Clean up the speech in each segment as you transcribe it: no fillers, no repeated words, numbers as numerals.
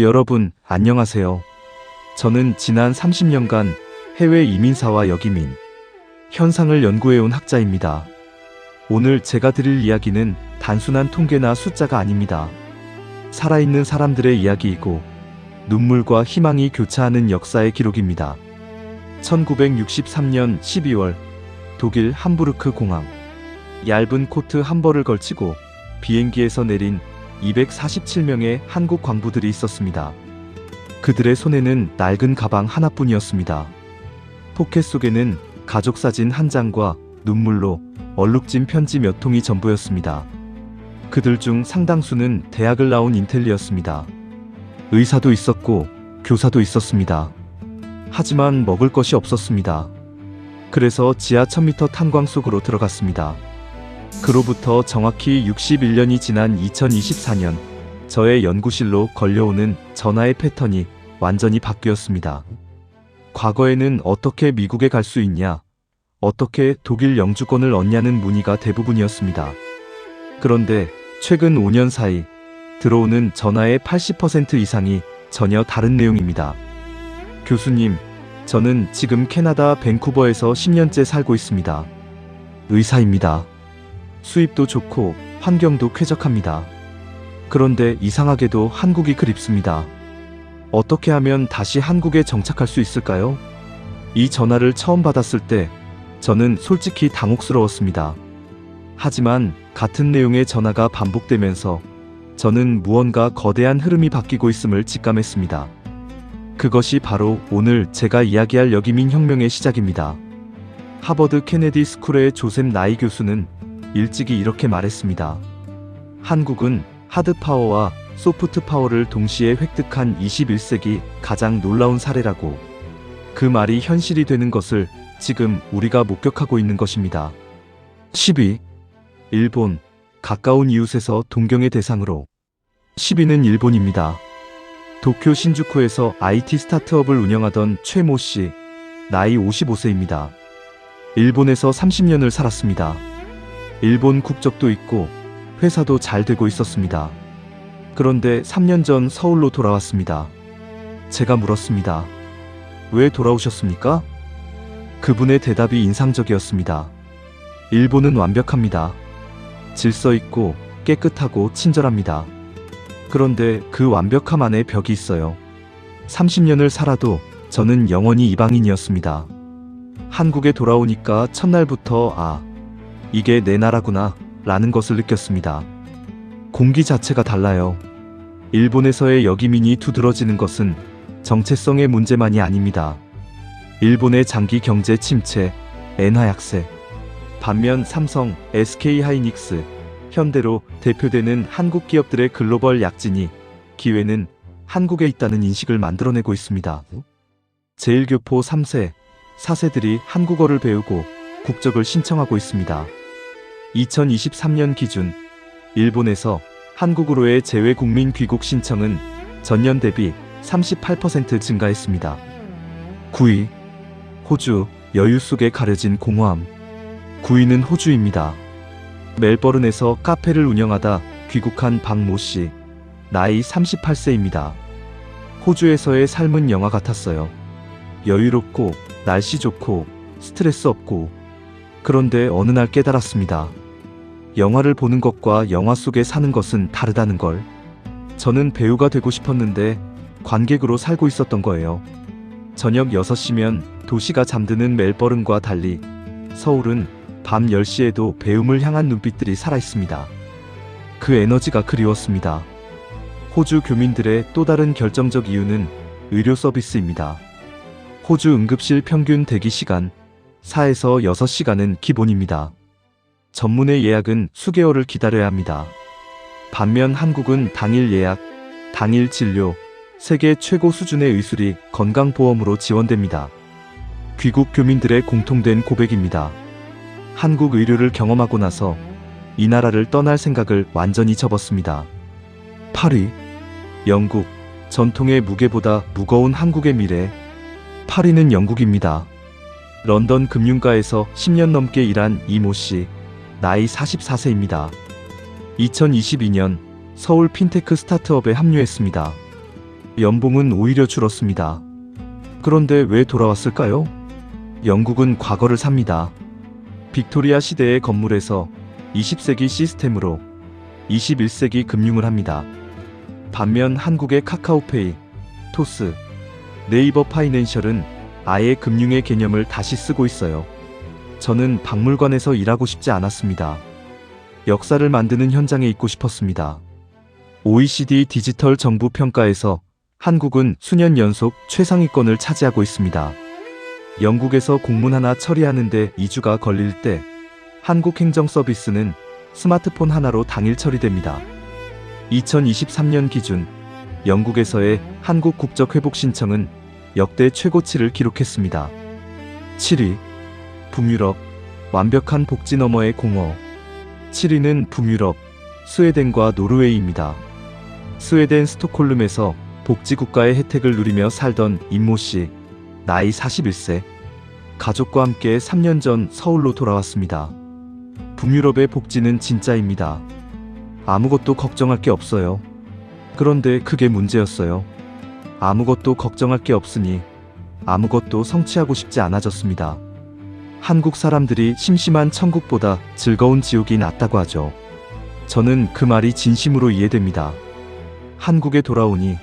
여러분, 안녕하세요. 저는 지난 30년간 해외 이민사와 역이민 현상을 연구해온 학자입니다. 오늘 제가 드릴 이야기는 단순한 통계나 숫자가 아닙니다. 살아있는 사람들의 이야기이고 눈물과 희망이 교차하는 역사의 기록입니다. 1963년 12월 독일 함부르크 공항. 얇은 코트 한 벌을 걸치고 비행기에서 내린 247명의 한국 광부들이 있었습니다. 그들의 손에는 낡은 가방 하나뿐이었습니다. 포켓 속에는 가족 사진 한 장과 눈물로 얼룩진 편지 몇 통이 전부였습니다. 그들 중 상당수는 대학을 나온 인텔리였습니다. 의사도 있었고 교사도 있었습니다. 하지만 먹을 것이 없었습니다. 그래서 지하 1000m 탄광 속으로 들어갔습니다. 그로부터 정확히 61년이 지난 2024년 저의 연구실로 걸려오는 전화의 패턴이 완전히 바뀌었습니다. 과거에는 어떻게 미국에 갈 수 있냐, 어떻게 독일 영주권을 얻냐는 문의가 대부분이었습니다. 그런데 최근 5년 사이 들어오는 전화의 80% 이상이 전혀 다른 내용입니다. 교수님, 저는 지금 캐나다 밴쿠버에서 10년째 살고 있습니다. 의사입니다. 수입도 좋고 환경도 쾌적합니다. 그런데 이상하게도 한국이 그립습니다. 어떻게 하면 다시 한국에 정착할 수 있을까요? 이 전화를 처음 받았을 때 저는 솔직히 당혹스러웠습니다. 하지만 같은 내용의 전화가 반복되면서 저는 무언가 거대한 흐름이 바뀌고 있음을 직감했습니다. 그것이 바로 오늘 제가 이야기할 역이민 혁명의 시작입니다. 하버드 케네디 스쿨의 조셉 나이 교수는 일찍이 이렇게 말했습니다. 한국은 하드 파워와 소프트 파워를 동시에 획득한 21세기 가장 놀라운 사례라고. 그 말이 현실이 되는 것을 지금 우리가 목격하고 있는 것입니다. 10위. 일본. 가까운 이웃에서 동경의 대상으로. 10위는 일본입니다. 도쿄 신주쿠에서 IT 스타트업을 운영하던 최모 씨, 나이 55세입니다. 일본에서 30년을 살았습니다. 일본 국적도 있고 회사도 잘 되고 있었습니다. 그런데 3년 전 서울로 돌아왔습니다. 제가 물었습니다. 왜 돌아오셨습니까? 그분의 대답이 인상적이었습니다. 일본은 완벽합니다. 질서 있고 깨끗하고 친절합니다. 그런데 그 완벽함 안에 벽이 있어요. 30년을 살아도 저는 영원히 이방인이었습니다. 한국에 돌아오니까 첫날부터 이게 내 나라구나 라는 것을 느꼈습니다. 공기 자체가 달라요. 일본에서의 역이민이 두드러지는 것은 정체성의 문제만이 아닙니다. 일본의 장기 경제 침체, 엔화 약세. 반면 삼성, SK하이닉스, 현대로 대표되는 한국 기업들의 글로벌 약진이 기회는 한국에 있다는 인식을 만들어내고 있습니다. 제1교포 3세, 4세들이 한국어를 배우고 국적을 신청하고 있습니다. 2023년 기준 일본에서 한국으로의 재외국민 귀국 신청은 전년 대비 38% 증가했습니다. 9위. 호주. 여유 속에 가려진 공허함. 9위는 호주입니다. 멜버른에서 카페를 운영하다 귀국한 박모 씨, 나이 38세입니다. 호주에서의 삶은 영화 같았어요. 여유롭고 날씨 좋고 스트레스 없고. 그런데 어느 날 깨달았습니다. 영화를 보는 것과 영화 속에 사는 것은 다르다는 걸. 저는 배우가 되고 싶었는데 관객으로 살고 있었던 거예요. 저녁 6시면 도시가 잠드는 멜버른과 달리 서울은 밤 10시에도 배움을 향한 눈빛들이 살아있습니다. 그 에너지가 그리웠습니다. 호주 교민들의 또 다른 결정적 이유는 의료 서비스입니다. 호주 응급실 평균 대기 시간 4에서 6시간은 기본입니다. 전문의 예약은 수개월을 기다려야 합니다. 반면 한국은 당일 예약, 당일 진료, 세계 최고 수준의 의술이 건강보험으로 지원됩니다. 귀국 교민들의 공통된 고백입니다. 한국 의료를 경험하고 나서 이 나라를 떠날 생각을 완전히 접었습니다. 8위. 영국. 전통의 무게보다 무거운 한국의 미래. 8위는 영국입니다. 런던 금융가에서 10년 넘게 일한 이모 씨, 나이 44세입니다. 2022년 서울 핀테크 스타트업에 합류했습니다. 연봉은 오히려 줄었습니다. 그런데 왜 돌아왔을까요? 영국은 과거를 삽니다. 빅토리아 시대의 건물에서 20세기 시스템으로 21세기 금융을 합니다. 반면 한국의 카카오페이, 토스, 네이버 파이낸셜은 아예 금융의 개념을 다시 쓰고 있어요. 저는 박물관에서 일하고 싶지 않았습니다. 역사를 만드는 현장에 있고 싶었습니다. OECD 디지털 정부 평가에서 한국은 수년 연속 최상위권을 차지하고 있습니다. 영국에서 공문 하나 처리하는데 2주가 걸릴 때 한국 행정 서비스는 스마트폰 하나로 당일 처리됩니다. 2023년 기준 영국에서의 한국 국적 회복 신청은 역대 최고치를 기록했습니다. 7위 북유럽 완벽한 복지 너머의 공허. 7위는 북유럽 스웨덴과 노르웨이입니다. 스웨덴 스톡홀름에서 복지국가의 혜택을 누리며 살던 임모 씨, 나이 41세. 가족과 함께 3년 전 서울로 돌아왔습니다. 북유럽의 복지는 진짜입니다. 아무것도 걱정할 게 없어요. 그런데 그게 문제였어요. 아무것도 걱정할 게 없으니 아무것도 성취하고 싶지 않아졌습니다. 한국 사람들이 심심한 천국보다 즐거운 지옥이 낫다고 하죠. 저는 그 말이 진심으로 이해됩니다. 한국에 돌아오니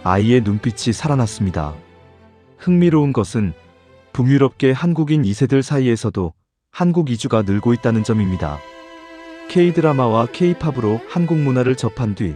아이의 눈빛이 살아났습니다. 흥미로운 것은 북유럽계 한국인 2세들 사이에서도 한국 이주가 늘고 있다는 점입니다. K-드라마와 K-팝으로 한국 문화를 접한 뒤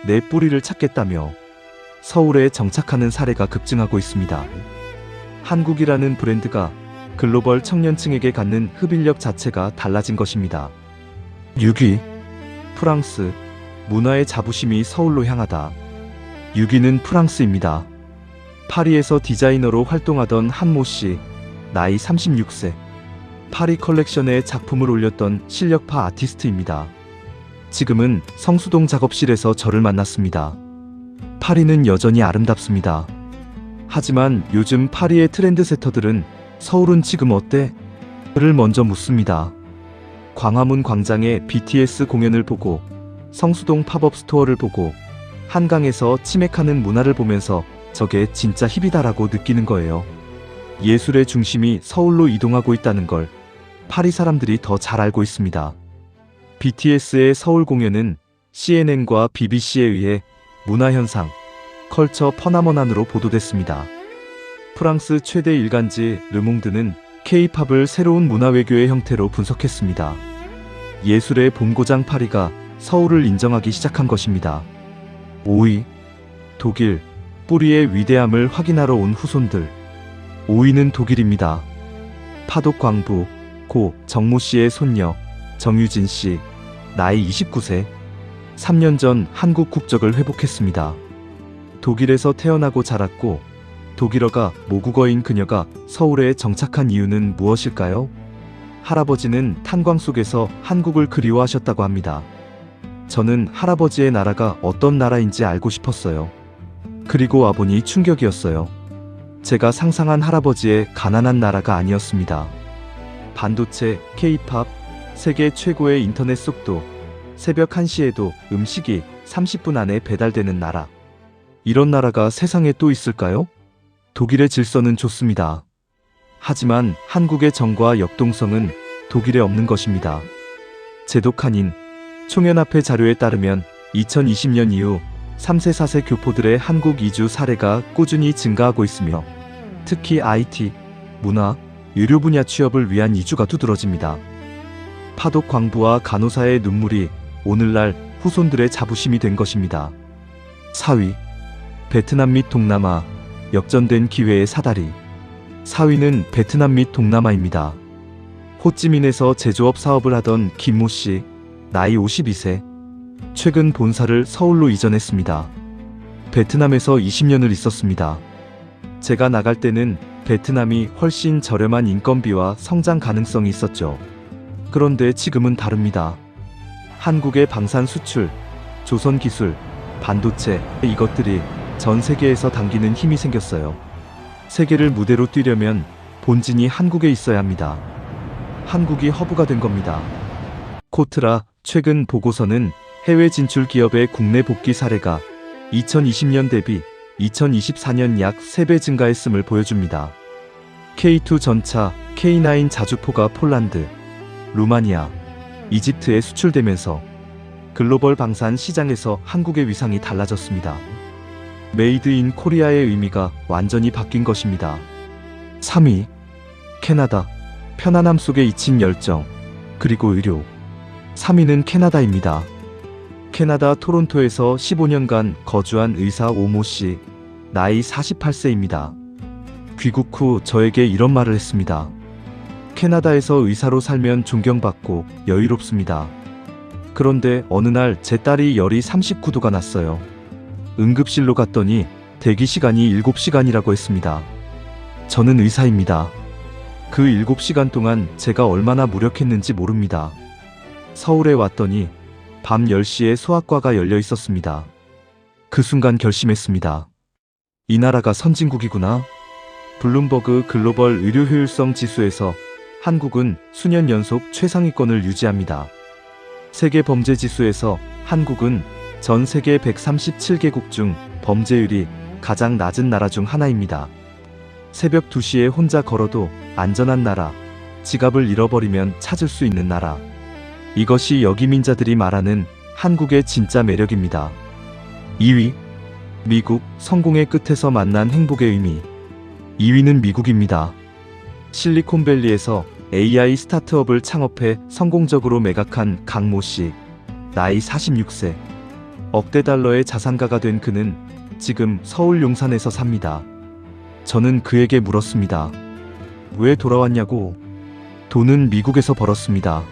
내 뿌리를 찾겠다며 서울에 정착하는 사례가 급증하고 있습니다. 한국이라는 브랜드가 글로벌 청년층에게 갖는 흡인력 자체가 달라진 것입니다. 6위 프랑스 문화의 자부심이 서울로 향하다. 6위는 프랑스입니다. 파리에서 디자이너로 활동하던 한모 씨, 나이 36세. 파리 컬렉션에 작품을 올렸던 실력파 아티스트입니다. 지금은 성수동 작업실에서 저를 만났습니다. 파리는 여전히 아름답습니다. 하지만 요즘 파리의 트렌드세터들은 서울은 지금 어때? 를 먼저 묻습니다. 광화문 광장의 BTS 공연을 보고 성수동 팝업 스토어를 보고 한강에서 치맥하는 문화를 보면서 저게 진짜 힙이다라고 느끼는 거예요. 예술의 중심이 서울로 이동하고 있다는 걸 파리 사람들이 더 잘 알고 있습니다. BTS의 서울 공연은 CNN과 BBC에 의해 문화현상, 컬처 퍼나머난으로 보도됐습니다. 프랑스 최대 일간지 르몽드는 K-팝을 새로운 문화외교의 형태로 분석했습니다. 예술의 본고장 파리가 서울을 인정하기 시작한 것입니다. 5위 독일 뿌리의 위대함을 확인하러 온 후손들. 5위는 독일입니다. 파독 광부 고 정모 씨의 손녀 정유진 씨, 나이 29세. 3년 전 한국 국적을 회복했습니다. 독일에서 태어나고 자랐고 독일어가 모국어인 그녀가 서울에 정착한 이유는 무엇일까요? 할아버지는 탄광 속에서 한국을 그리워하셨다고 합니다. 저는 할아버지의 나라가 어떤 나라인지 알고 싶었어요. 그리고 와보니 충격이었어요. 제가 상상한 할아버지의 가난한 나라가 아니었습니다. 반도체, K-팝, 세계 최고의 인터넷 속도, 새벽 1시에도 음식이 30분 안에 배달되는 나라. 이런 나라가 세상에 또 있을까요? 독일의 질서는 좋습니다. 하지만 한국의 정과 역동성은 독일에 없는 것입니다. 제독한인 총연합회 자료에 따르면 2020년 이후 3세 4세 교포들의 한국 이주 사례가 꾸준히 증가하고 있으며 특히 IT, 문화, 의료 분야 취업을 위한 이주가 두드러집니다. 파독 광부와 간호사의 눈물이 오늘날 후손들의 자부심이 된 것입니다. 4위 베트남 및 동남아 역전된 기회의 사다리. 4위는 베트남 및 동남아입니다. 호찌민에서 제조업 사업을 하던 김모 씨, 나이 52세. 최근 본사를 서울로 이전했습니다. 베트남에서 20년을 있었습니다. 제가 나갈 때는 베트남이 훨씬 저렴한 인건비와 성장 가능성이 있었죠. 그런데 지금은 다릅니다. 한국의 방산 수출, 조선 기술, 반도체 이것들이 전 세계에서 당기는 힘이 생겼어요. 세계를 무대로 뛰려면 본진이 한국에 있어야 합니다. 한국이 허브가 된 겁니다. 코트라 최근 보고서는 해외 진출 기업의 국내 복귀 사례가 2020년 대비 2024년 약 3배 증가했음을 보여줍니다. K2 전차, K9 자주포가 폴란드, 루마니아, 이집트에 수출되면서 글로벌 방산 시장에서 한국의 위상이 달라졌습니다. 메이드 인 코리아의 의미가 완전히 바뀐 것입니다. 3위, 캐나다. 편안함 속에 잊힌 열정, 그리고 의료. 3위는 캐나다입니다. 캐나다 토론토에서 15년간 거주한 의사 오모 씨, 나이 48세입니다. 귀국 후 저에게 이런 말을 했습니다. 캐나다에서 의사로 살면 존경받고 여유롭습니다. 그런데 어느 날 제 딸이 열이 39도가 났어요. 응급실로 갔더니 대기 시간이 7시간이라고 했습니다. 저는 의사입니다. 그 7시간 동안 제가 얼마나 무력했는지 모릅니다. 서울에 왔더니 밤 10시에 소아과가 열려 있었습니다. 그 순간 결심했습니다. 이 나라가 선진국이구나. 블룸버그 글로벌 의료 효율성 지수에서 한국은 수년 연속 최상위권을 유지합니다. 세계 범죄 지수에서 한국은 전 세계 137개국 중 범죄율이 가장 낮은 나라 중 하나입니다. 새벽 2시에 혼자 걸어도 안전한 나라, 지갑을 잃어버리면 찾을 수 있는 나라. 이것이 여기민자들이 말하는 한국의 진짜 매력입니다. 2위, 미국. 성공의 끝에서 만난 행복의 의미. 2위는 미국입니다. 실리콘밸리에서 AI 스타트업을 창업해 성공적으로 매각한 강모 씨, 나이 46세. 억대 달러의 자산가가 된 그는 지금 서울 용산에서 삽니다. 저는 그에게 물었습니다. 왜 돌아왔냐고. 돈은 미국에서 벌었습니다.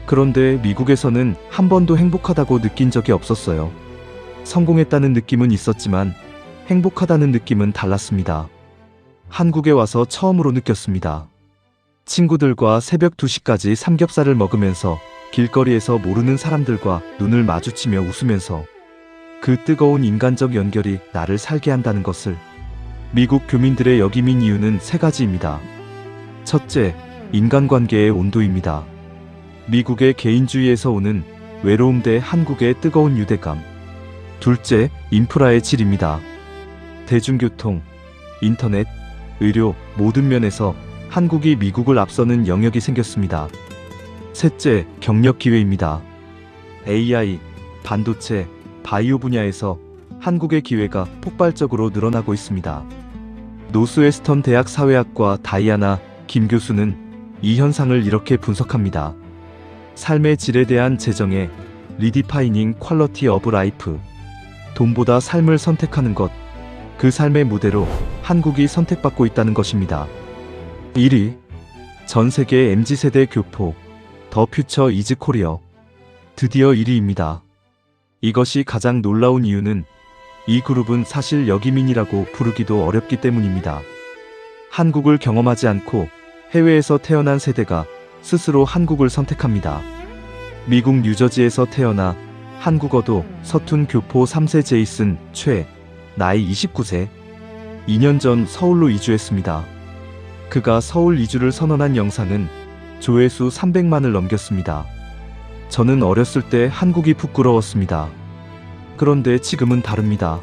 그런데 미국에서는 한 번도 행복하다고 느낀 적이 없었어요. 성공했다는 느낌은 있었지만 행복하다는 느낌은 달랐습니다. 한국에 와서 처음으로 느꼈습니다. 친구들과 새벽 2시까지 삼겹살을 먹으면서 길거리에서 모르는 사람들과 눈을 마주치며 웃으면서 그 뜨거운 인간적 연결이 나를 살게 한다는 것을. 미국 교민들의 여기민 이유는 3가지입니다. 첫째, 인간관계의 온도입니다. 미국의 개인주의에서 오는 외로움 대 한국의 뜨거운 유대감. 둘째, 인프라의 질입니다. 대중교통, 인터넷, 의료 모든 면에서 한국이 미국을 앞서는 영역이 생겼습니다. 셋째, 경력 기회입니다. AI, 반도체, 바이오 분야에서 한국의 기회가 폭발적으로 늘어나고 있습니다. 노스웨스턴 대학 사회학과 다이아나 김 교수는 이 현상을 이렇게 분석합니다. 삶의 질에 대한 재정의 리디파이닝 퀄러티 오브 라이프. 돈보다 삶을 선택하는 것. 그 삶의 무대로 한국이 선택받고 있다는 것입니다. 1위, 전 세계 MZ세대 교포, 더 퓨처 이즈 코리어. 드디어 1위입니다. 이것이 가장 놀라운 이유는 이 그룹은 사실 여기민이라고 부르기도 어렵기 때문입니다. 한국을 경험하지 않고 해외에서 태어난 세대가 스스로 한국을 선택합니다. 미국 뉴저지에서 태어나 한국어도 서툰 교포 3세 제이슨 최, 나이 29세. 2년 전 서울로 이주했습니다. 그가 서울 이주를 선언한 영상은 조회수 300만을 넘겼습니다. 저는 어렸을 때 한국이 부끄러웠습니다. 그런데 지금은 다릅니다.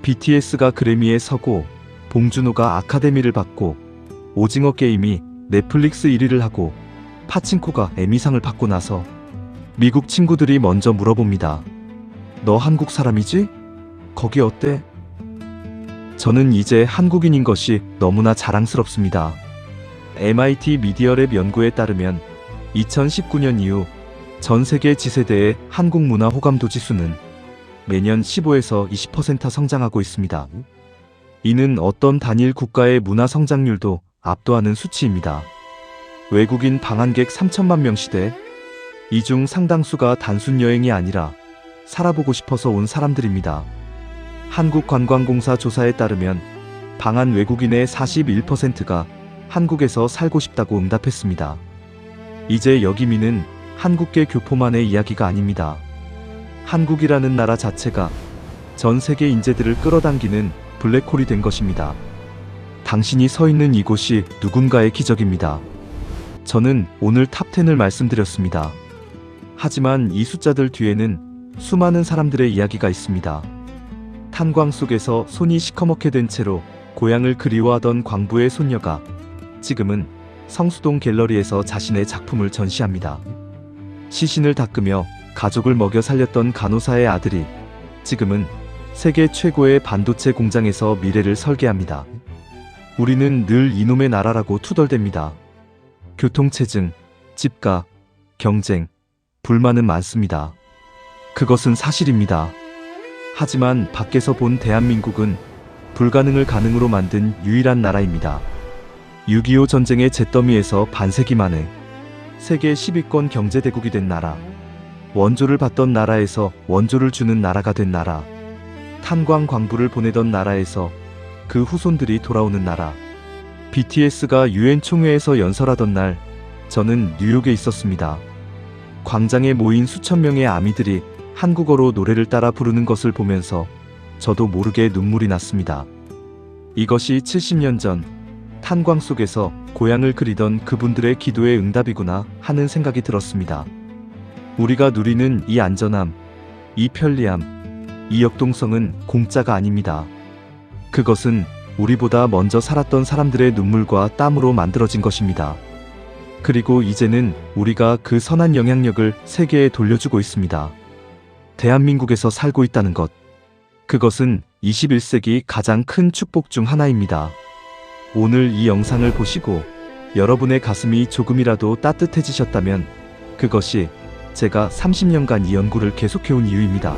BTS가 그래미에 서고 봉준호가 아카데미를 받고 오징어 게임이 넷플릭스 1위를 하고 파친코가 에미상을 받고 나서 미국 친구들이 먼저 물어봅니다. 너 한국 사람이지? 거기 어때? 저는 이제 한국인인 것이 너무나 자랑스럽습니다. MIT 미디어랩 연구에 따르면 2019년 이후 전 세계 Z세대의 한국 문화 호감도 지수는 매년 15에서 20% 성장하고 있습니다. 이는 어떤 단일 국가의 문화 성장률도 압도하는 수치입니다. 외국인 방한객 3천만 명 시대. 이 중 상당수가 단순 여행이 아니라 살아보고 싶어서 온 사람들입니다. 한국관광공사 조사에 따르면 방한 외국인의 41%가 한국에서 살고 싶다고 응답했습니다. 이제 여기민은 한국계 교포만의 이야기가 아닙니다. 한국이라는 나라 자체가 전 세계 인재들을 끌어당기는 블랙홀이 된 것입니다. 당신이 서 있는 이곳이 누군가의 기적입니다. 저는 오늘 탑10을 말씀드렸습니다. 하지만 이 숫자들 뒤에는 수많은 사람들의 이야기가 있습니다. 탄광 속에서 손이 시커멓게 된 채로 고향을 그리워하던 광부의 손녀가 지금은 성수동 갤러리에서 자신의 작품을 전시합니다. 시신을 닦으며 가족을 먹여 살렸던 간호사의 아들이 지금은 세계 최고의 반도체 공장에서 미래를 설계합니다. 우리는 늘 이놈의 나라라고 투덜댑니다. 교통체증, 집가, 경쟁, 불만은 많습니다. 그것은 사실입니다. 하지만 밖에서 본 대한민국은 불가능을 가능으로 만든 유일한 나라입니다. 6.25 전쟁의 잿더미에서 반세기 만에 세계 10위권 경제대국이 된 나라, 원조를 받던 나라에서 원조를 주는 나라가 된 나라, 탄광 광부를 보내던 나라에서 그 후손들이 돌아오는 나라. BTS가 UN 총회에서 연설하던 날 저는 뉴욕에 있었습니다. 광장에 모인 수천 명의 아미들이 한국어로 노래를 따라 부르는 것을 보면서 저도 모르게 눈물이 났습니다. 이것이 70년 전 탄광 속에서 고향을 그리던 그분들의 기도의 응답이구나 하는 생각이 들었습니다. 우리가 누리는 이 안전함, 이 편리함, 이 역동성은 공짜가 아닙니다. 그것은 우리보다 먼저 살았던 사람들의 눈물과 땀으로 만들어진 것입니다. 그리고 이제는 우리가 그 선한 영향력을 세계에 돌려주고 있습니다. 대한민국에서 살고 있다는 것. 그것은 21세기 가장 큰 축복 중 하나입니다. 오늘 이 영상을 보시고 여러분의 가슴이 조금이라도 따뜻해지셨다면 그것이 제가 30년간 이 연구를 계속해온 이유입니다.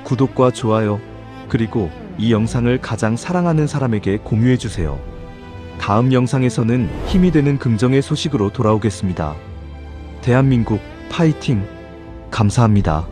구독과 좋아요, 그리고 이 영상을 가장 사랑하는 사람에게 공유해주세요. 다음 영상에서는 힘이 되는 긍정의 소식으로 돌아오겠습니다. 대한민국 파이팅! 감사합니다.